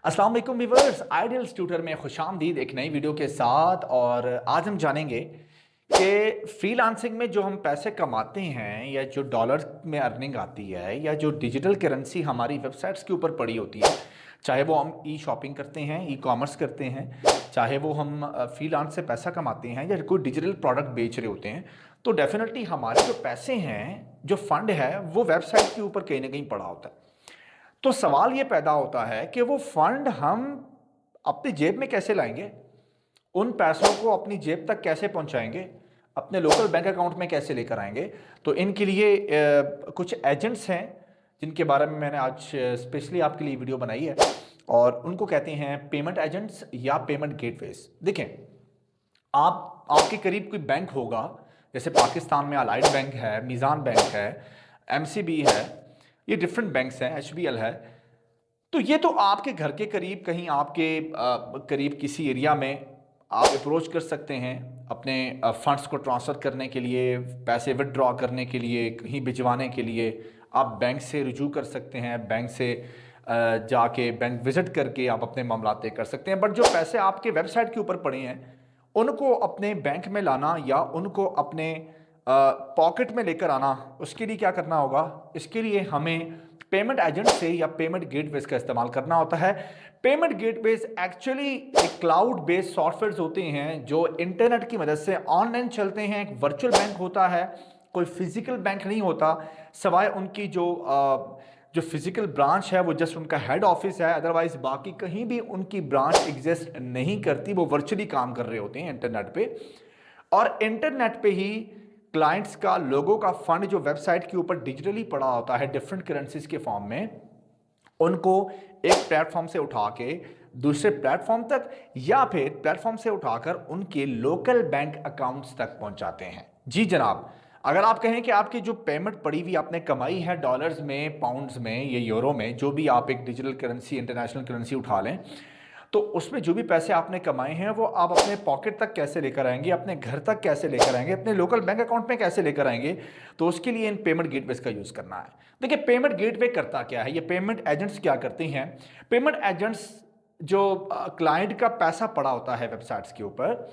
अस्सलाम वालेकुम viewers, ideal tutor में खुशामदीद एक नई वीडियो के साथ। और आज हम जानेंगे कि फ्रीलांसिंग में जो हम पैसे कमाते हैं या जो डॉलर में अर्निंग आती है या जो डिजिटल करेंसी हमारी वेबसाइट्स के ऊपर पड़ी होती है, चाहे वो हम ई शॉपिंग करते हैं, ई कॉमर्स करते हैं, चाहे वो हम फ्रीलांस से पैसा कमाते हैं या कोई डिजिटल प्रोडक्ट बेच रहे होते हैं, तो डेफिनेटली हमारे जो पैसे हैं, जो फंड है, वो वेबसाइट के ऊपर कहीं ना कहीं पड़ा होता है। तो सवाल ये पैदा होता है कि वो फंड हम अपनी जेब में कैसे लाएंगे, उन पैसों को अपनी जेब तक कैसे पहुंचाएंगे, अपने लोकल बैंक अकाउंट में कैसे लेकर आएंगे। तो इनके लिए कुछ एजेंट्स हैं जिनके बारे में मैंने आज स्पेशली आपके लिए वीडियो बनाई है, और उनको कहते हैं पेमेंट एजेंट्स या पेमेंट गेटवेज। देखें, आपके करीब कोई बैंक होगा, जैसे पाकिस्तान में अलाइड बैंक है, मीज़ान बैंक है, एमसीबी है, ये डिफरेंट बैंक्स हैं, एचबीएल है। तो ये तो आपके घर के करीब, कहीं आपके करीब किसी एरिया में आप अप्रोच कर सकते हैं अपने फंड्स को ट्रांसफ़र करने के लिए, पैसे विदड्रॉ करने के लिए, कहीं भिजवाने के लिए। आप बैंक से रुजू कर सकते हैं, बैंक से जाके बैंक विज़िट करके आप अपने मामला तय कर सकते हैं। बट जो पैसे आपके वेबसाइट के ऊपर पड़े हैं, उनको अपने बैंक में लाना या उनको अपने पॉकेट में लेकर आना, उसके लिए क्या करना होगा? इसके लिए हमें पेमेंट एजेंट से या पेमेंट गेटवेज का इस्तेमाल करना होता है। पेमेंट गेटवेज एक्चुअली एक क्लाउड बेस्ड सॉफ्टवेयर होते हैं जो इंटरनेट की मदद से ऑनलाइन चलते हैं। एक वर्चुअल बैंक होता है, कोई फिजिकल बैंक नहीं होता, सवाए उनकी जो फिजिकल ब्रांच है वो जस्ट उनका हेड ऑफिस है। अदरवाइज बाकी कहीं भी उनकी ब्रांच एग्जिस्ट नहीं करती, वो वर्चुअली काम कर रहे होते हैं इंटरनेट पे। और इंटरनेट पे ही क्लाइंट्स का, लोगों का फंड जो वेबसाइट के ऊपर डिजिटली पड़ा होता है डिफरेंट करेंसीज के फॉर्म में, उनको एक प्लेटफॉर्म से उठा के दूसरे प्लेटफॉर्म तक या फिर प्लेटफॉर्म से उठाकर उनके लोकल बैंक अकाउंट्स तक पहुंचाते हैं। जी जनाब, अगर आप कहें कि आपकी जो पेमेंट पड़ी हुई आपने कमाई है डॉलर्स में, पाउंड्स में या यूरो में, जो भी आप एक डिजिटल करेंसी, इंटरनेशनल करेंसी उठा लें, तो उसमें जो भी पैसे आपने कमाए हैं वो आप अपने पॉकेट तक कैसे लेकर आएंगे, अपने घर तक कैसे लेकर आएंगे, अपने लोकल बैंक अकाउंट में कैसे लेकर आएंगे। तो उसके लिए इन पेमेंट गेटवेज का यूज़ करना है। देखिए, पेमेंट गेटवे करता क्या है, ये पेमेंट एजेंट्स क्या करते हैं? पेमेंट एजेंट्स जो क्लाइंट का पैसा पड़ा होता है वेबसाइट्स के ऊपर,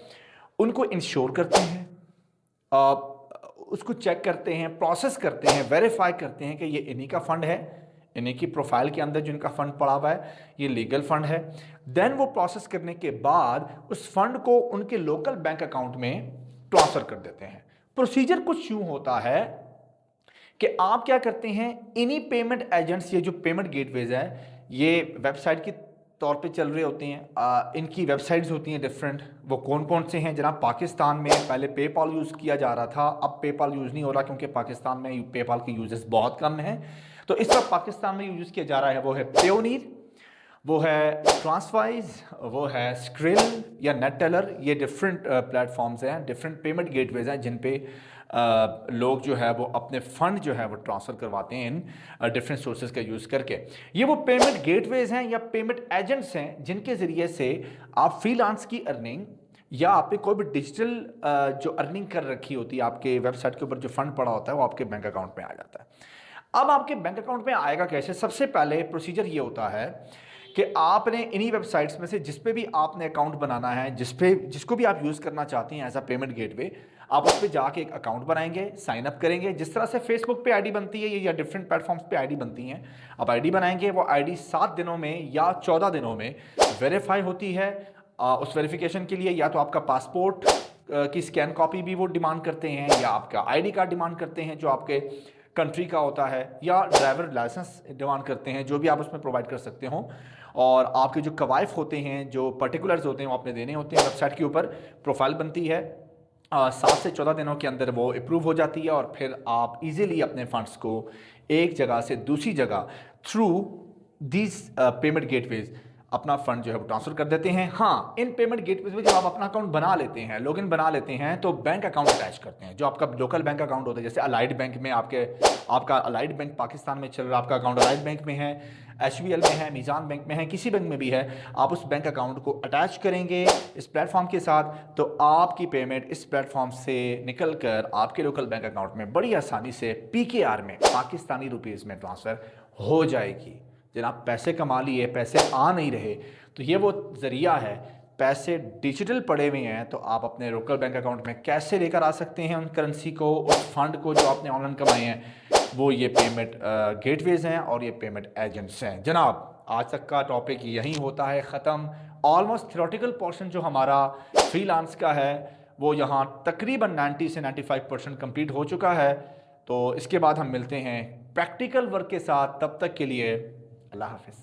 उनको इंश्योर करते हैं, उसको चेक करते हैं, प्रोसेस करते हैं, वेरीफाई करते हैं कि ये इन्हीं का फंड है, इन्हीं की प्रोफाइल के अंदर जिनका फंड पड़ा हुआ है ये लीगल फंड है। देन वो प्रोसेस करने के बाद उस फंड को उनके लोकल बैंक अकाउंट में ट्रांसफर कर देते हैं। प्रोसीजर कुछ यूं होता है कि आप क्या करते हैं, इन्हीं पेमेंट एजेंट्स, ये जो पेमेंट गेटवेज है, ये वेबसाइट की तौर पे चल रहे होते हैं। इनकी वेबसाइट्स होती हैं डिफरेंट। वो कौन कौन से हैं जनाब? पाकिस्तान में पहले पेपाल यूज़ किया जा रहा था, अब पेपाल यूज़ नहीं हो रहा क्योंकि पाकिस्तान में पेपाल के यूजर्स बहुत कम हैं। तो इस वक्त पाकिस्तान में यूज़ किया जा रहा है वो है पेयोनीर, वो है ट्रांसवाइज, वो है स्क्रिल या नेट टेलर। ये डिफरेंट प्लेटफॉर्म्स हैं, डिफरेंट पेमेंट गेटवेज हैं जिन पे लोग जो है वो अपने फंड जो है वो ट्रांसफ़र करवाते हैं इन डिफरेंट सोर्सेज का यूज़ करके। ये वो पेमेंट गेटवेज हैं या पेमेंट एजेंट्स हैं जिनके ज़रिए से आप फ्रीलांस की अर्निंग या आपने कोई भी डिजिटल जो अर्निंग कर रखी होती है, आपके वेबसाइट के ऊपर जो फंड पड़ा होता है वो आपके बैंक अकाउंट में आ जाता है। अब आपके बैंक अकाउंट में आएगा कैसे? सबसे पहले प्रोसीजर ये होता है कि आपने इन्हीं वेबसाइट्स में से जिस पे भी आपने अकाउंट बनाना है, जिसको भी आप यूज़ करना चाहते हैं एज अ पेमेंट गेटवे, आप उस पर जाके एक अकाउंट बनाएंगे, साइन अप करेंगे। जिस तरह से फेसबुक पे आईडी बनती है या डिफरेंट प्लेटफॉर्म्स पे आईडी बनती हैं, आप आईडी बनाएंगे। वो आईडी 7 दिनों में या 14 दिनों में वेरीफाई होती है। उस वेरिफिकेशन के लिए या तो आपका पासपोर्ट की स्कैन कॉपी भी वो डिमांड करते हैं, या आपका आईडी कार्ड डिमांड करते हैं जो आपके कंट्री का होता है, या ड्राइवर लाइसेंस डिमांड करते हैं, जो भी आप उसमें प्रोवाइड कर सकते हो। और आपके जो कवायफ होते हैं, जो पर्टिकुलर्स होते हैं, वो आपने देने होते हैं। वेबसाइट के ऊपर प्रोफाइल बनती है, 7 से 14 दिनों के अंदर वो अप्रूव हो जाती है, और फिर आप इजीली अपने फंड्स को एक जगह से दूसरी जगह थ्रू दीज पेमेंट गेटवेज अपना फंड जो है वो ट्रांसफर कर देते हैं। हाँ, इन पेमेंट गेटवेज में जब आप अपना अकाउंट बना लेते हैं, लॉगिन बना लेते हैं, तो बैंक अकाउंट अटैच करते हैं। जो आपका लोकल बैंक अकाउंट होता है, जैसे अलाइड बैंक में आपका अलाइड बैंक पाकिस्तान में चल रहा है, आपका अकाउंट अलाइड बैंक में है, एचबीएल में है, मीज़ान बैंक में है, किसी बैंक में भी है, आप उस बैंक अकाउंट को अटैच करेंगे इस प्लेटफॉर्म के साथ, तो आपकी पेमेंट इस प्लेटफॉर्म से निकल कर आपके लोकल बैंक अकाउंट में बड़ी आसानी से पीकेआर में, पाकिस्तानी रुपीज़ में ट्रांसफ़र हो जाएगी। जनाब पैसे कमा लिए, पैसे आ नहीं रहे, तो ये वो ज़रिया है, पैसे डिजिटल पड़े हुए हैं तो आप अपने लोकल बैंक अकाउंट में कैसे लेकर आ सकते हैं उन करेंसी को, उस फंड को जो आपने ऑनलाइन कमाए हैं। वो ये पेमेंट गेटवेज़ हैं और ये पेमेंट एजेंट्स हैं। जनाब आज तक का टॉपिक यहीं होता है ख़त्म। ऑलमोस्ट थ्योरेटिकल पोर्शन जो हमारा फ्रीलांस का है वो यहाँ तकरीबन 90 से 95% कंप्लीट हो चुका है। तो इसके बाद हम मिलते हैं प्रैक्टिकल वर्क के साथ, तब तक के लिए अल्लाह हाफिज़।